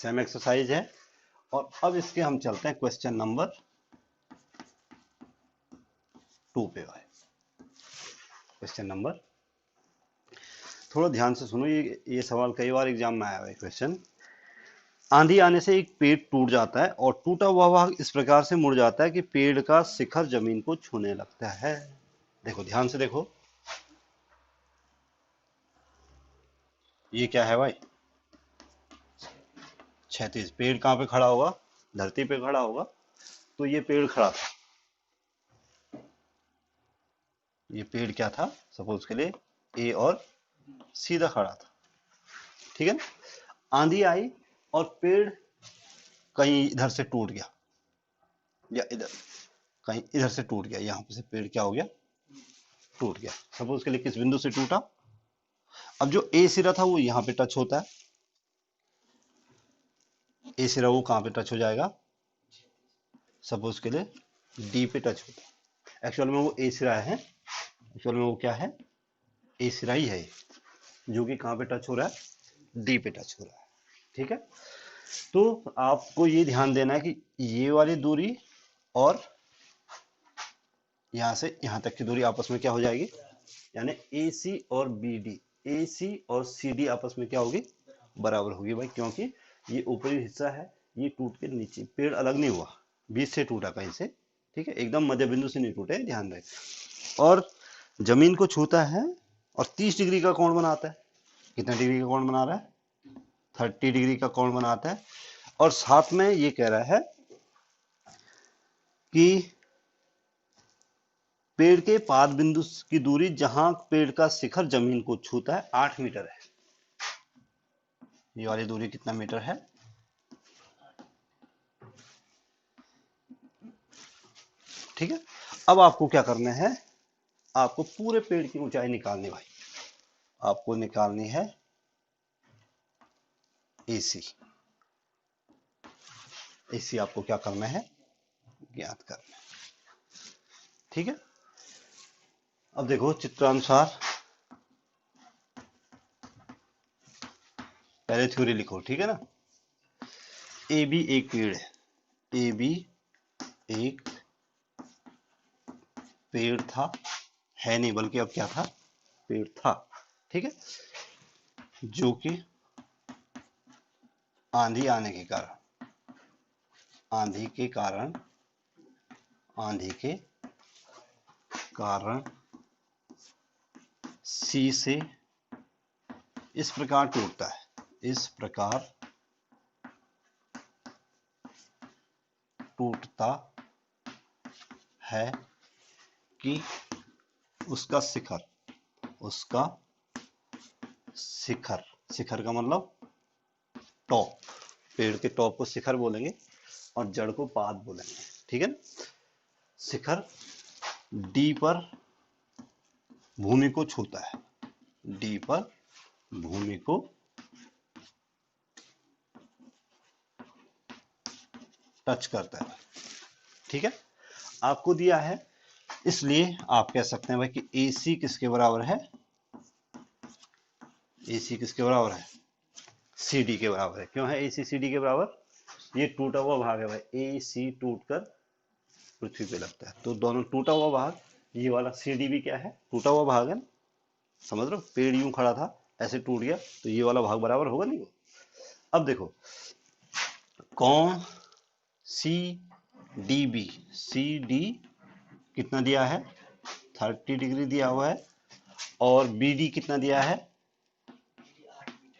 Same exercise है। और अब इसके हम चलते हैं क्वेश्चन नंबर 2 पे। भाई क्वेश्चन नंबर, थोड़ा ध्यान से सुनो, ये सवाल कई बार एग्जाम में आया हुआ है क्वेश्चन। आंधी आने से एक पेड़ टूट जाता है और टूटा हुआ भाग इस प्रकार से मुड़ जाता है कि पेड़ का शिखर जमीन को छूने लगता है। देखो ध्यान से देखो, ये क्या है भाई? क्षैतिज। पेड़ कहाँ पे खड़ा होगा? धरती पे खड़ा होगा। तो ये पेड़ खड़ा था, ये पेड़ क्या था? सपोज के लिए ए और सीधा खड़ा था, ठीक है ना। आंधी आई और पेड़ कहीं इधर से टूट गया, या इधर कहीं इधर से टूट गया, यहां पे से पेड़ क्या हो गया? टूट गया। सपोज के लिए किस बिंदु से टूटा? अब जो ए सिरा था वो यहां पे टच होता है, ए सिरा वो कहां पे टच हो जाएगा? सपोज के लिए डी पे टच होता है। एक्चुअल में वो ए सिरा है, एक्चुअल में वो क्या है? ए सिरा ही है, जो कि कहां पे टच हो रहा है? डी पे टच हो रहा है, ठीक है। तो आपको ये ध्यान देना है कि ये वाली दूरी और यहां से यहां तक की दूरी आपस में क्या हो जाएगी? यानी ए सी और बी डी, ए सी और सी डी आपस में क्या होगी? बराबर होगी भाई, क्योंकि ये ऊपरी हिस्सा है, ये टूट के नीचे, पेड़ अलग नहीं हुआ, बीच से टूटा कहीं से, ठीक है, एकदम मध्य बिंदु से नहीं टूटे, ध्यान रहे। और जमीन को छूता है और 30 डिग्री का कोण बनाता है। कितना डिग्री का कोण बना रहा है? 30 डिग्री का कोण बनाता है। और साथ में ये कह रहा है कि पेड़ के पाद बिंदु की दूरी जहां पेड़ का शिखर जमीन को छूता है 8 मीटर है। ये वाली दूरी कितना मीटर है? ठीक है। अब आपको क्या करना है? आपको पूरे पेड़ की ऊंचाई निकालनी भाई, आपको निकालनी है एसी। एसी आपको क्या करना है? ज्ञात करना है, ठीक है। अब देखो चित्रानुसार, पहले थ्योरी लिखो, ठीक है ना। ए बी एक पेड़ है, ए बी एक पेड़ था, है नहीं बल्कि अब क्या था? पेड़ था, ठीक है, जो कि आंधी आने के कारण, आंधी के कारण, आंधी के कारण सी से इस प्रकार टूटता है, इस प्रकार टूटता है कि उसका शिखर, उसका शिखर, शिखर का मतलब टॉप, पेड़ के टॉप को शिखर बोलेंगे और जड़ को पाद बोलेंगे, ठीक है ना। शिखर डी पर भूमि को छूता है, डी पर भूमि को टच करता है, ठीक है। आपको दिया है, इसलिए आप कह सकते हैं भाई कि AC किसके बराबर है? AC किसके बराबर है? CD के बराबर है। क्यों है AC CD के बराबर? ये टूटा हुआ भाग है भाई, AC टूटकर पृथ्वी पे लगता है, तो दोनों टूटा हुआ भाग, ये वाला CD भी क्या है? टूटा हुआ भाग है ना, समझ रहे हो। पेड़ यूं खड़ा था, ऐसे टूट गया, तो ये वाला भाग बराबर होगा नहीं? अब देखो कौन सी डी बी, सी डी कितना दिया है? 30 डिग्री दिया हुआ है। और बी डी कितना दिया है?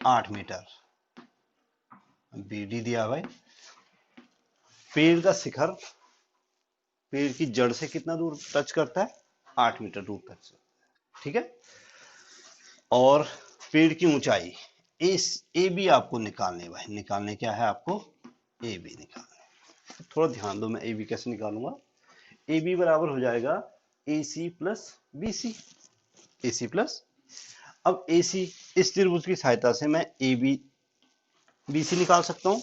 8 मीटर बी डी दिया भाई। पेड़ का शिखर पेड़ की जड़ से कितना दूर टच करता है? 8 मीटर दूर टच करता है, ठीक है। और पेड़ की ऊंचाई ए बी आपको निकालने भाई, निकालने क्या है आपको? ए बी निकालने। थोड़ा ध्यान दो, मैं ए बी कैसे निकालूंगा। ए बी बराबर हो जाएगा ए सी प्लस बी सी, ए सी प्लस, अब ए सी, इस त्रिभुज की सहायता से मैं ए बी बी सी निकाल सकता हूं,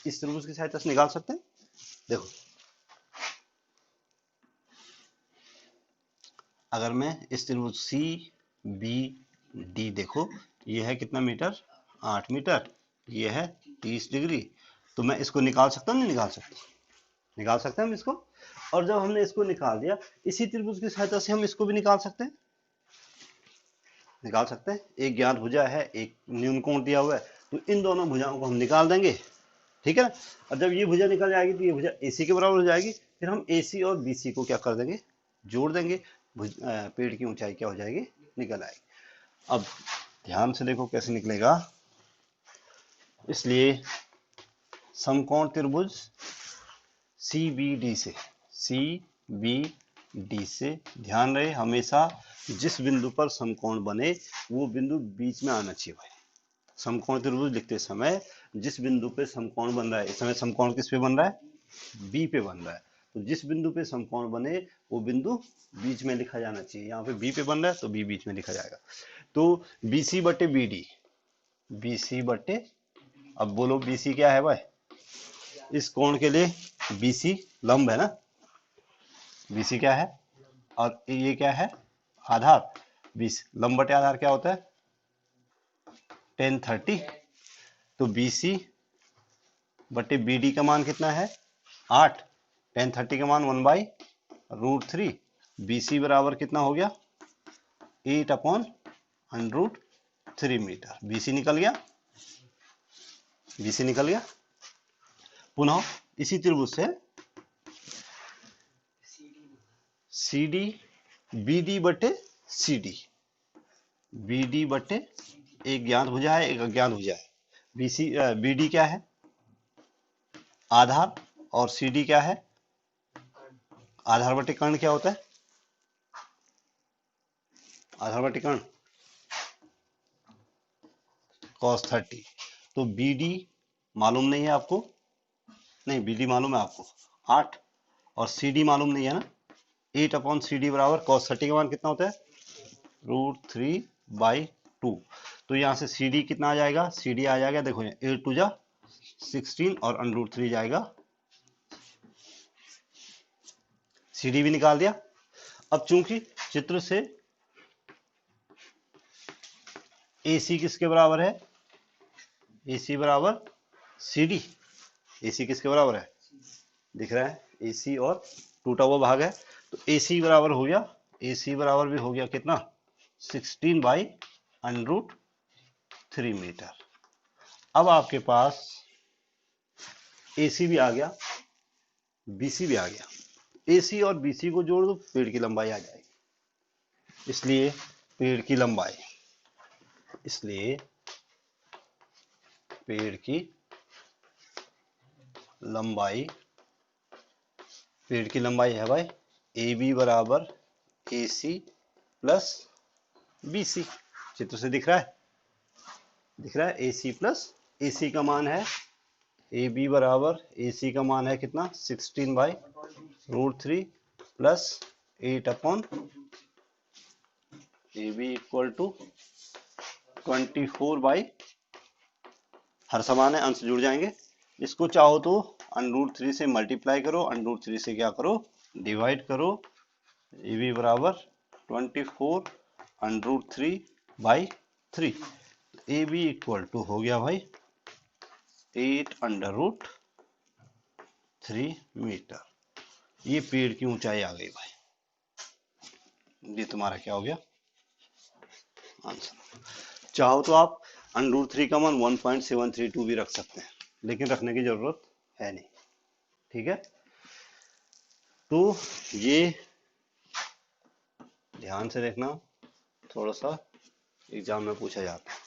इस त्रिभुज की सहायता से निकाल सकते हैं। देखो अगर मैं इस त्रिभुज सी बी डी, देखो ये है कितना मीटर? 8 मीटर, ये है 30 डिग्री। तो मैं इसको निकाल सकता हूँ, नहीं निकाल सकता? निकाल सकते हैं हम इसको। और जब हमने इसको निकाल दिया, इसी त्रिभुज की सहायता से हम इसको भी निकाल सकते हैं, निकाल सकते हैं। एक ज्ञात भुजा है, एक न्यून कोण दिया हुआ है, तो इन दोनों भुजाओं को हम निकाल देंगे, ठीक है ना। और जब ये भुजा निकल जाएगी तो ये भुजा AC के बराबर हो जाएगी, फिर हम AC और BC को क्या कर देंगे, जोड़ देंगे, पेड़ की ऊंचाई क्या हो जाएगी, निकल आएगी। अब ध्यान से देखो कैसे निकलेगा। इसलिए समकोण त्रिभुज CBD से ध्यान रहे, हमेशा जिस बिंदु पर समकोण बने वो बिंदु बीच में आना चाहिए भाई। समकोण त्रिभुज लिखते समय जिस बिंदु पे समकोण बन रहा है, इस समय समकोण किस पे बन रहा है, B पे बन रहा है, तो जिस बिंदु पे समकोण बने वो बिंदु बीच में लिखा जाना चाहिए। यहाँ पे B पे बन रहा है तो B बीच में लिखा जाएगा। तो BC बटे BD, BC बटे, अब बोलो BC क्या है भाई, इस कोण के लिए BC लंब है ना, BC क्या है, और ये क्या है, आधार। 20 लंब बटे आधार क्या होता है, 1030। तो BC बटे BD का मान कितना है, 8। 1030 का मान 1/√3। BC बराबर कितना हो गया, 8/√3 मीटर। BC निकल गया, BC निकल गया। पुनः इसी त्रिभुज से CD BD बटे CD, BD बटे, एक ज्ञात भुजा है एक अज्ञात भुजा है। BD क्या है, आधार, और CD क्या है, आधार बटे कर्ण क्या होता है, आधार बटे कर्ण cos 30। तो BD मालूम नहीं है आपको, नहीं BD मालूम है आपको 8, और CD मालूम नहीं है ना, 8/CD बराबर cos 30 का मान कितना होता है, √3/2। तो यहाँ से CD कितना आ जाएगा, CD आ जाएगा, देखो 8 2 जा 16 और √3 जाएगा, CD भी निकाल दिया। अब चूंकि चित्र से AC किसके बराबर है, AC बराबर CD, AC किसके बराबर है, दिख रहा है, AC और टूटा हुआ भाग है, तो AC बराबर हो गया, AC बराबर भी हो गया कितना, 16/√3 मीटर। अब आपके पास AC भी आ गया, BC भी आ गया, AC और BC को जोड़ दो, पेड़ की लंबाई आ जाएगी। इसलिए पेड़ की लंबाई, इसलिए पेड़ की लंबाई, पेड़ की लंबाई है भाई AB बराबर AC प्लस BC। चित्र से दिख रहा है, दिख रहा है, AC प्लस AC का मान है, AB बराबर AC का मान है कितना, 16/√3 प्लस 8 AB इक्वल टू 24 हर समान है, अंश जुड़ जाएंगे। इसको चाहो तो √3 से मल्टीप्लाई करो, √3 से क्या करो, डिवाइड करो। AB बराबर 24√3/3। AB इक्वल टू हो गया भाई 8√3 मीटर। ये पेड़ की ऊंचाई आ गई भाई, ये तुम्हारा क्या हो गया, आंसर। चाहो तो आप √3 का मान 1.732 भी रख सकते हैं, लेकिन रखने की जरूरत है नहीं, ठीक है। तो ये ध्यान से देखना, थोड़ा सा एग्जाम में पूछा जाता है।